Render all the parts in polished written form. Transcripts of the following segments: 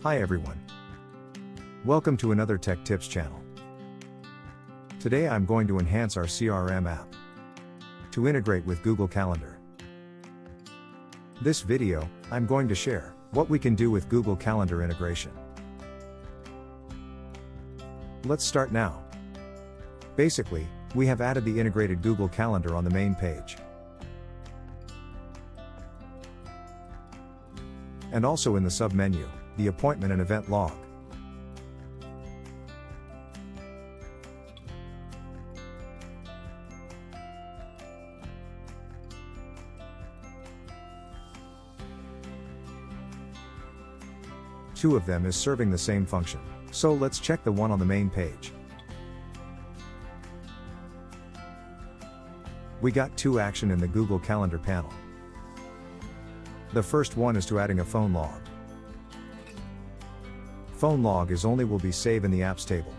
Hi everyone. Welcome to another Tech Tips channel. Today I'm going to enhance our CRM app to integrate with Google Calendar. This video, I'm going to share what we can do with Google Calendar integration. Let's start now. Basically, we have added the integrated Google Calendar on the main page. And also in the sub-menu, the appointment and event log. Two of them is serving the same function, so let's check the one on the main page. We got two action in the Google Calendar panel. The first one is to adding a phone log. Phone log is only will be saved in the apps table.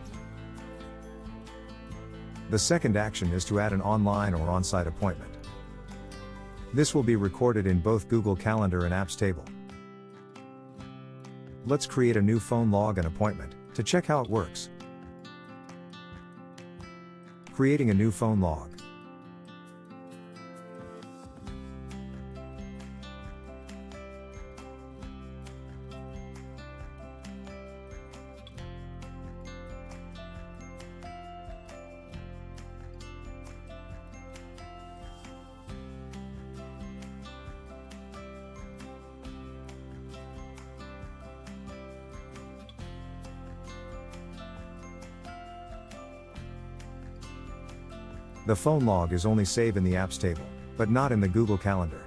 The second action is to add an online or on-site appointment. This will be recorded in both Google Calendar and apps table. Let's create a new phone log and appointment to check how it works. Creating a new phone log. The phone log is only saved in the apps table, but not in the Google Calendar.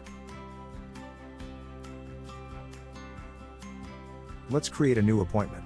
Let's create a new appointment.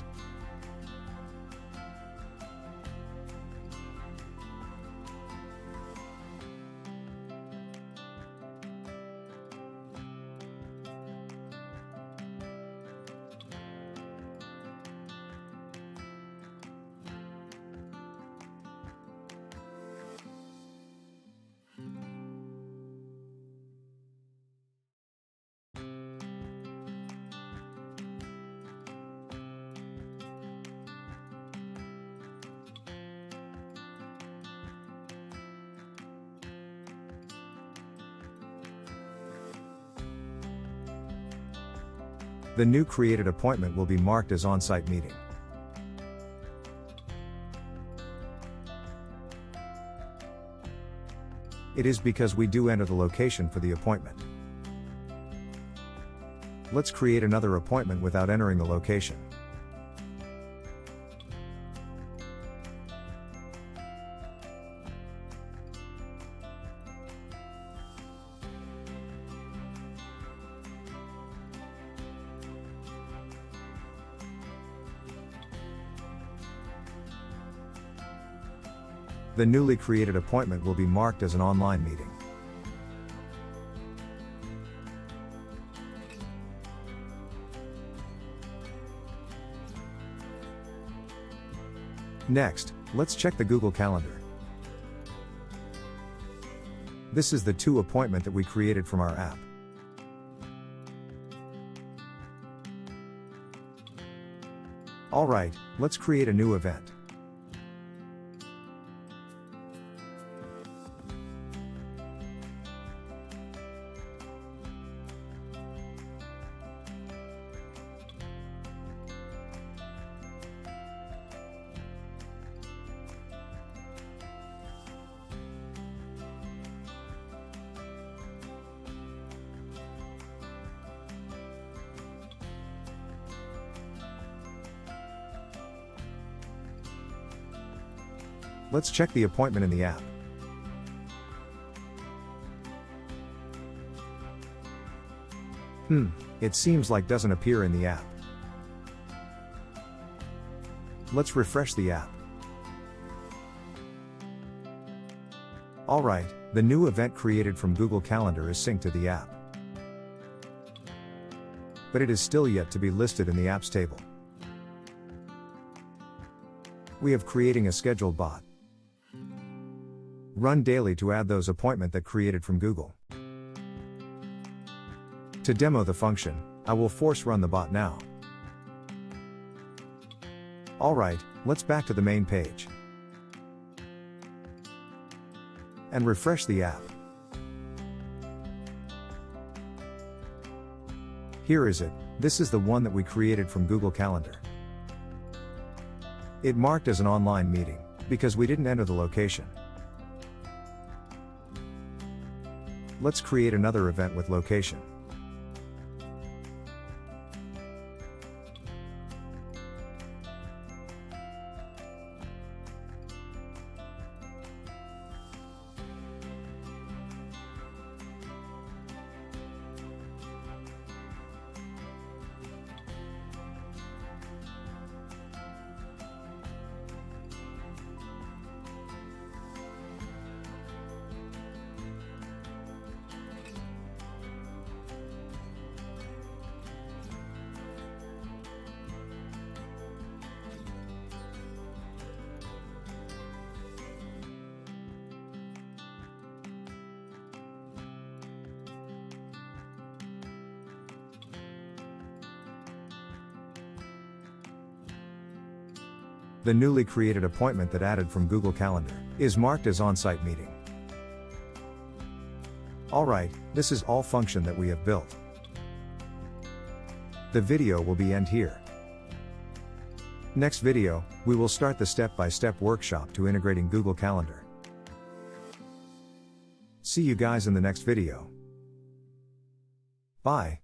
The new created appointment will be marked as on-site meeting. It is because we do enter the location for the appointment. Let's create another appointment without entering the location. The newly created appointment will be marked as an online meeting. Next, let's check the Google Calendar. This is the two appointment that we created from our app. Alright, let's create a new event. Let's check the appointment in the app. It seems like doesn't appear in the app. Let's refresh the app. Alright, the new event created from Google Calendar is synced to the app. But it is still yet to be listed in the apps table. We have creating a scheduled bot. Run daily to add those appointment that created from Google. To demo the function, I will force run the bot now. Alright, let's back to the main page. And refresh the app. Here is it. This is the one that we created from Google Calendar. It marked as an online meeting, because we didn't enter the location. Let's create another event with location. The newly created appointment that added from Google Calendar is marked as on-site meeting. Alright, this is all function that we have built. The video will be end here. Next video, we will start the step-by-step workshop to integrating Google Calendar. See you guys in the next video. Bye.